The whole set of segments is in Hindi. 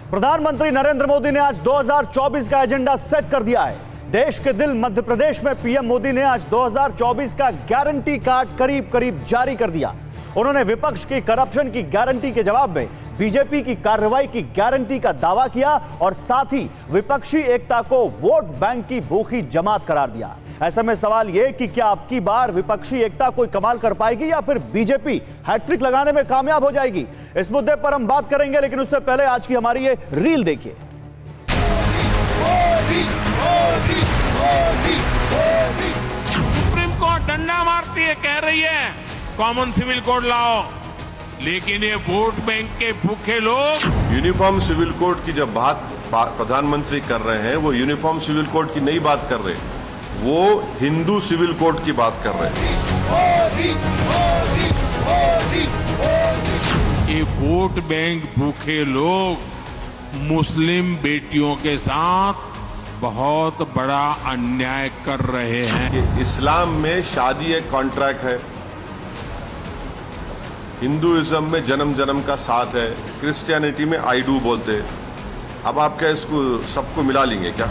प्रधानमंत्री नरेंद्र मोदी ने आज 2024 का एजेंडा सेट कर दिया है। देश के दिल मध्य प्रदेश में पीएम मोदी ने आज 2024 का गारंटी कार्ड करीब करीब जारी कर दिया। उन्होंने विपक्ष की करप्शन की गारंटी के जवाब में बीजेपी की कार्रवाई की गारंटी का दावा किया और साथ ही विपक्षी एकता को वोट बैंक की भूखी जमात करार दिया। ऐसे में सवाल यह कि क्या अब की बार विपक्षी एकता कोई कमाल कर पाएगी या फिर बीजेपी हैट्रिक लगाने में कामयाब हो जाएगी? इस मुद्दे पर हम बात करेंगे, लेकिन उससे पहले आज की हमारी ये रील देखिए। सुप्रीम कोर्ट डंडा मारती है, कह रही है कॉमन सिविल कोड लाओ, लेकिन ये वोट बैंक के भूखे लोग यूनिफॉर्म सिविल कोड की जब बात प्रधानमंत्री कर रहे हैं, वो यूनिफॉर्म सिविल कोड की नहीं बात कर रहे, वो हिंदू सिविल कोड की बात कर रहे हैं। ये वोट बैंक भूखे लोग मुस्लिम बेटियों के साथ बहुत बड़ा अन्याय कर रहे हैं। कि इस्लाम में शादी एक कॉन्ट्रैक्ट है, हिंदुइज्म में जन्म जन्म का साथ है, क्रिश्चियनिटी में आई डू बोलते हैं। अब आप क्या इसको सबको मिला लेंगे क्या?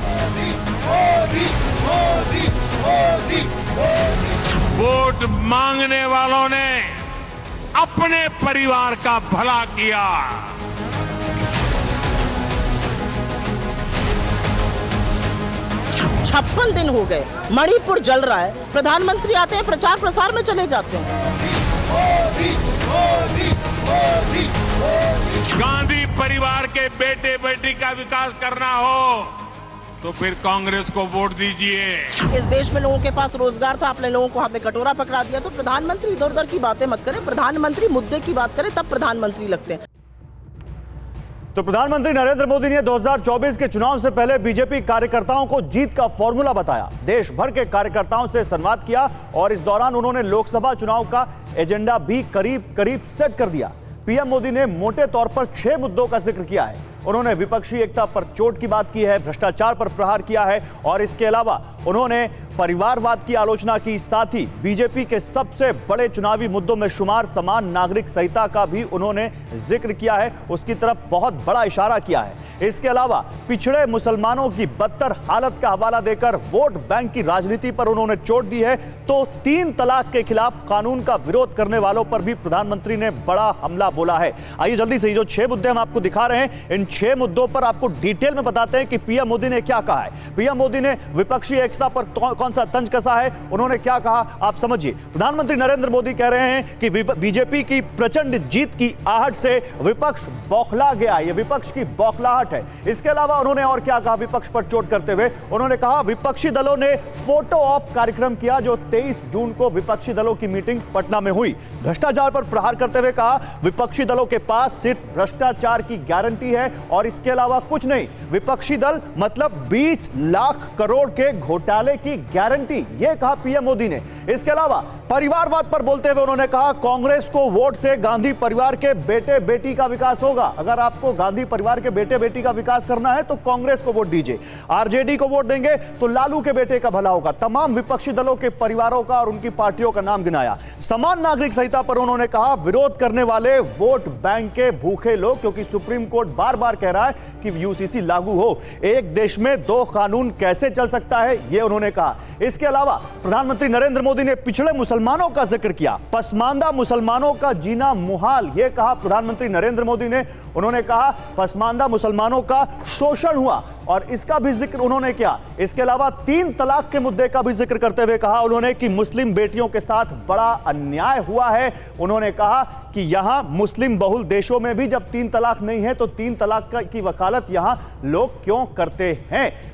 वोट मांगने वालों ने अपने परिवार का भला किया। 56 दिन हो गए, मणिपुर जल रहा है, प्रधानमंत्री आते हैं, प्रचार प्रसार में चले जाते हैं। गांधी परिवार के बेटे बेटी का विकास करना हो तो फिर कांग्रेस को वोट दीजिए। इस देश में लोगों के पास रोजगार था, आपने लोगों को हाथ में कटोरा पकड़ा दिया। तो प्रधानमंत्री इधर उधर की बातें मत करें, प्रधानमंत्री मुद्दे की बात करें, तब प्रधानमंत्री लगते हैं। तो प्रधानमंत्री नरेंद्र मोदी ने 2024 के चुनाव से पहले बीजेपी कार्यकर्ताओं को जीत का फॉर्मूला बताया। देश भर के कार्यकर्ताओं से संवाद किया और इस दौरान उन्होंने लोकसभा चुनाव का एजेंडा भी करीब करीब सेट कर दिया। पीएम मोदी ने मोटे तौर पर 6 मुद्दों का जिक्र किया है। उन्होंने विपक्षी एकता पर चोट की बात की है, भ्रष्टाचार पर प्रहार किया है और इसके अलावा उन्होंने परिवारवाद की आलोचना की। साथ ही बीजेपी के सबसे बड़े चुनावी मुद्दों में शुमार समान नागरिक संहिता का भी उन्होंने जिक्र किया है, उसकी तरफ बहुत बड़ा इशारा किया है। इसके अलावा पिछड़े मुसलमानों की बदतर हालत का हवाला देकर वोट बैंक की राजनीति पर उन्होंने चोट दी है। तो 3 तलाक के खिलाफ कानून का विरोध करने वालों पर भी प्रधानमंत्री ने बड़ा हमला बोला है। आइए जल्दी से जो 6 मुद्दे हम आपको दिखा रहे हैं, इन 6 मुद्दों पर आपको डिटेल में बताते हैं कि पीएम मोदी ने क्या कहा है। पीएम मोदी ने विपक्षी एकता पर कौन सा तंज कसा है, उन्होंने क्या कहा, आप समझिए। प्रधानमंत्री नरेंद्र मोदी कह रहे हैं कि बीजेपी की प्रचंड जीत की आहट से विपक्ष बौखला गया, ये विपक्ष की बौखलाहट है। इसके अलावा उन्होंने और क्या कहा विपक्ष पर चोट करते हुए, उन्होंने कहा विपक्षी दलों ने फोटो ऑप कार्यक्रम किया जो 23 जून को विपक्षी दलों की मीटिंग पटना में हुई। भ्रष्टाचार पर प्रहार करते हुए कहा विपक्षी दलों के पास सिर्फ भ्रष्टाचार की गारंटी है और इसके अलावा कुछ नहीं। विपक्षी दल मतलब 20 लाख करोड़ के घोटाले की गारंटी, यह कहा पीएम मोदी ने। इसके अलावा परिवारवाद पर बोलते हुए उन्होंने कहा कांग्रेस को वोट से गांधी परिवार के बेटे बेटी का विकास होगा। अगर आपको गांधी परिवार के बेटे बेटी का विकास करना है तो कांग्रेस को वोट दीजिए, आरजेडी को वोट देंगे तो लालू के बेटे का भला होगा। तमाम विपक्षी दलों के परिवारों का और उनकी पार्टियों का नाम गिनाया। समान नागरिक संहिता पर उन्होंने कहा विरोध करने वाले वोट बैंक के भूखे लोग, क्योंकि सुप्रीम कोर्ट बार बार कह रहा है कि यूसीसी लागू हो, एक देश में 2 कानून कैसे चल सकता है, यह उन्होंने कहा। इसके अलावा प्रधानमंत्री नरेंद्र मोदी ने पिछड़े मुसलमानों का जिक्र किया, पसमानदा मुसलमानों का जीना मुहाल, यह कहा प्रधानमंत्री नरेंद्र मोदी ने। उन्होंने कहा पसमानदा मुसलमानों का शोषण हुआ और इसका भी जिक्र उन्होंने किया। इसके अलावा 3 तलाक के मुद्दे का भी जिक्र करते हुए कहा उन्होंने कि मुस्लिम बेटियों के साथ बड़ा अन्याय हुआ है। उन्होंने कहा कि यहां मुस्लिम बहुल देशों में भी जब 3 तलाक नहीं है तो 3 तलाक की वकालत यहां लोग क्यों करते हैं।